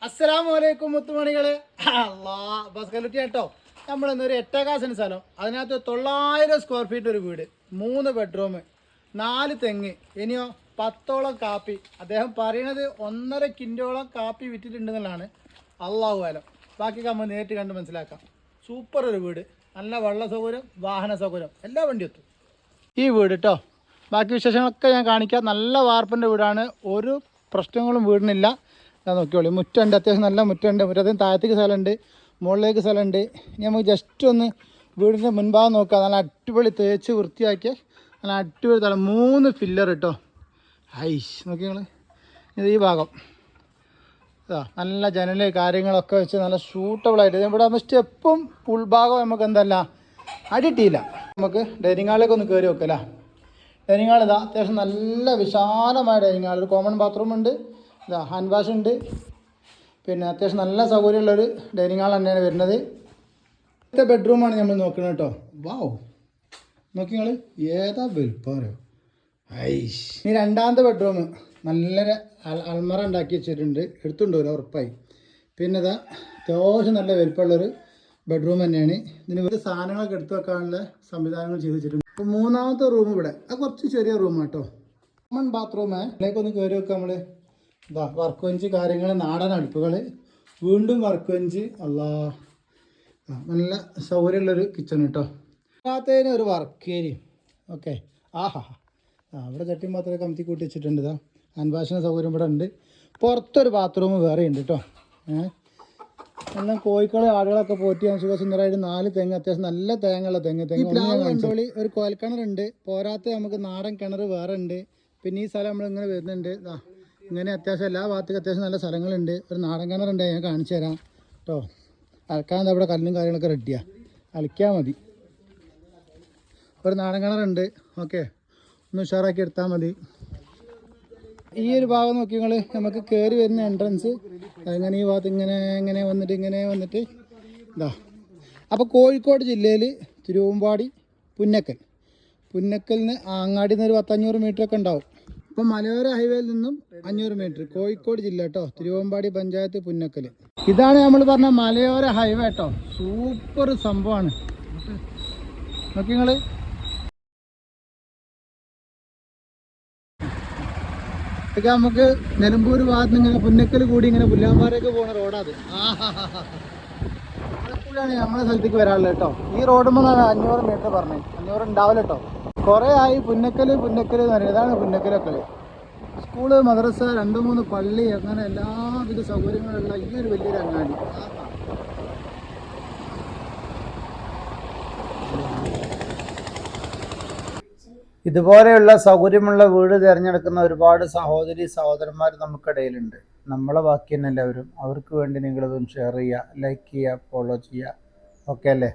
അസ്സലാമലൈക്കും മുത്തുമണികളെ. അല്ലാ ബസ്കലുറ്റി കേട്ടോ. നമ്മളിന്നൊരു 8 സെന്റ് സ്ഥലം, അതിനകത്ത് 900 സ്ക്വയർ ഫീറ്റ് ഒരു വീട്, 3 ബെഡ്റൂം, 4 തെങ്ങ്, ഇനിയോ 10ഓളം കാപ്പി. അദ്ദേഹം പറയണത് 1.5 കിൻറ്റോളം കാപ്പി വിറ്റിട്ടുണ്ടെന്നുള്ളതാണ്. അള്ളാഹു ആലം, ബാക്കി നമ്മൾ നേരിട്ട് കണ്ട് മനസ്സിലാക്കാം. സൂപ്പർ ഒരു വീട്, നല്ല വെള്ള സൗകര്യം, വാഹന സൗകര്യം, എല്ലാ വണ്ടി എത്തും ഈ വീട് കേട്ടോ. ബാക്കി വിശേഷങ്ങളൊക്കെ ഞാൻ കാണിക്കാം. നല്ല വാർപ്പിൻ്റെ വീടാണ്, ഒരു പ്രശ്നങ്ങളും വീടിനില്ല. ഞാൻ നോക്കിയോളൂ, മുറ്റുണ്ട്, അത്യാവശ്യം നല്ല മുറ്റുണ്ട്. മുറ്റത്തിന് താഴത്തേക്ക് സ്ഥലമുണ്ട്, മുകളിലേക്ക് സ്ഥലമുണ്ട്. ഇനി നമുക്ക് ജസ്റ്റ് ഒന്ന് വീടിൻ്റെ മുൻഭാഗം നോക്കാം. നല്ല അടിപൊളി തേച്ച് വൃത്തിയാക്കിയ നല്ല അടിപൊളി സ്ഥലം, 3 ഫില്ലർ കേട്ടോ. ഹൈഷ് നോക്കി നിങ്ങൾ, ഇത് ഈ ഭാഗം നല്ല ജനല് കാര്യങ്ങളൊക്കെ വെച്ച് നല്ല സൂട്ടബിളായിട്ട്. ഇവിടെ നമ്മൾ സ്റ്റെപ്പും ഉൾഭാഗവും നമുക്ക് എന്തല്ല അടിയിട്ടില്ല. നമുക്ക് ഡൈനിങ് ഹാളിലേക്ക് ഒന്ന് കയറി വെക്കല. ഡൈനിങ് ഹാൾ ഇതാ അത്യാവശ്യം നല്ല വിശാലമായ ഡൈനിങ് ഹാൾ, ഒരു കോമൺ ബാത്റൂം ഉണ്ട്, ഇതാ ഹാൻഡ് വാഷ് ഉണ്ട്. പിന്നെ അത്യാവശ്യം നല്ല സൗകര്യമുള്ളൊരു ഡൈനിങ് ഹാൾ തന്നെയാണ് വരുന്നത്. ഇത്തെ ബെഡ്റൂമാണ് നമ്മൾ നോക്കുന്നത് കേട്ടോ. വാവ് നോക്കി നിങ്ങൾ, ഏതാ വലുപ്പമോ. ഐഷ്. ഇനി രണ്ടാമത്തെ ബെഡ്റൂം നല്ലൊരു അൽമറ ഉണ്ടാക്കി വെച്ചിട്ടുണ്ട്, എടുത്തുകൊണ്ടുവരും ഉറപ്പായി. പിന്നെ ഇതാ അത്യാവശ്യം നല്ല വലുപ്പമുള്ളൊരു ബെഡ്റൂം തന്നെയാണ്. ഇതിന് ഒരു സാധനങ്ങളൊക്കെ എടുത്തു വെക്കാനുള്ള സംവിധാനങ്ങൾ ചെയ്ത് വെച്ചിട്ടുണ്ട്. അപ്പോൾ മൂന്നാമത്തെ റൂം ഇവിടെ, അത് കുറച്ച് ചെറിയ റൂമാണ് കേട്ടോ. കോമൺ ബാത്റൂമേ, അതിലേക്കൊന്ന് കയറി വെക്കാം നമ്മൾ. ഇതാ വർക്ക് ബെഞ്ച് കാര്യങ്ങൾ, നാടൻ അടുപ്പുകൾ, വീണ്ടും വർക്ക് ബെഞ്ച്. അല്ലാ, നല്ല സൗകര്യമുള്ളൊരു കിച്ചൺ കേട്ടോ. അതിന് ഒരു വർക്ക് ഏരിയ. ഓക്കെ, ആഹാ അവിടെ ചട്ടിയും പാത്രമൊക്കെ കമത്തി കൂട്ടി വെച്ചിട്ടുണ്ട്. ഇതാ ഹാൻഡ് വാഷിന് സൗകര്യം ഇവിടെ ഉണ്ട്. പുറത്തൊരു ബാത്റൂം വേറെ ഉണ്ട് കേട്ടോ. എല്ലാം കോഴിക്കളെ ആടുകളൊക്കെ പോറ്റി സുഖസുന്ദരമായിട്ട് 4 തെങ്ങ്, അത്യാവശ്യം നല്ല തേങ്ങയുള്ള തെങ്ങ്. കണ്ടോളി, ഒരു കോൽക്കിണറുണ്ട്. പോരാത്ത നമുക്ക് നാടൻ കിണർ വേറെ ഉണ്ട്. പിന്നെ ഈ സ്ഥലം നമ്മളിങ്ങനെ വരുന്നുണ്ട്. ഇങ്ങനെ അത്യാവശ്യം എല്ലാ ഭാഗത്തേക്കും അത്യാവശ്യം നല്ല സ്ഥലങ്ങളുണ്ട്. ഒരു നാടൻ കിണറുണ്ട്, ഞാൻ കാണിച്ചു തരാം കേട്ടോ. അലക്കാൻ അവിടെ കല്ലും കാര്യങ്ങളൊക്കെ റെഡിയാണ്, അലക്കിയാൽ മതി. ഒരു നാടൻ കിണറുണ്ട്. ഓക്കെ, ഒന്ന് ഉഷാറാക്കി എടുത്താൽ മതി. ഈ ഒരു ഭാഗം നോക്കി നിങ്ങൾ, നമുക്ക് കയറി വരുന്ന എൻട്രൻസ് അങ്ങനെ ഈ ഭാഗത്ത് ഇങ്ങനെ വന്നിട്ട് ഇതാ. അപ്പോൾ കോഴിക്കോട് ജില്ലയിൽ തിരുവമ്പാടി പുന്നക്കലിന് അങ്ങാടിയിൽ നിന്ന് ഒരു 10-500 മീറ്ററൊക്കെ ഉണ്ടാവും. ഇപ്പം മലയോര ഹൈവേയിൽ നിന്നും 500 മീറ്റർ, കോഴിക്കോട് ജില്ല കേട്ടോ. തിരുവമ്പാടി പഞ്ചായത്ത്, പുന്നക്കൽ. ഇതാണ് നമ്മൾ പറഞ്ഞ മലയോര ഹൈവേ കേട്ടോ. സൂപ്പർ സംഭവമാണ്. നോക്കി നിങ്ങൾ, ഇതൊക്കെ നമുക്ക് നിലമ്പൂർ ഭാഗത്ത് നിന്ന് ഇങ്ങനെ പുന്നക്കൽ കൂടി ഇങ്ങനെ പുല്ലാമ്പാറയൊക്കെ പോകുന്ന റോഡാത്. അപ്പോഴാണ് നമ്മളെ സ്ഥലത്തേക്ക് വരാനുള്ളത് കേട്ടോ. ഈ റോഡുമ്പോൾ 500 മീറ്റർ പറഞ്ഞത്, 500 ഉണ്ടാവില്ല കേട്ടോ. കുറേ ആയി പുന്നക്കൽ എന്ന് പറയുന്നത്. ഇതാണ് പുന്നക്കലൊക്കെ. സ്കൂള്, മദ്രസ, 2-3 പള്ളി, അങ്ങനെ എല്ലാവിധ സൗകര്യങ്ങളുള്ള ഈ ഒരു വലിയൊരു അങ്ങാടി. ഇതുപോലെയുള്ള സൗകര്യമുള്ള വീട് തിരഞ്ഞെടുക്കുന്ന ഒരുപാട് സഹോദരി സഹോദരന്മാർ നമുക്കിടയിലുണ്ട്. നമ്മളെ ബാക്കി തന്നെ എല്ലാവരും. അവർക്ക് വേണ്ടി നിങ്ങളിതൊന്ന് ഷെയർ ചെയ്യുക, ലൈക്ക് ചെയ്യുക, ഫോളോ ചെയ്യുക. ഓക്കെ അല്ലേ?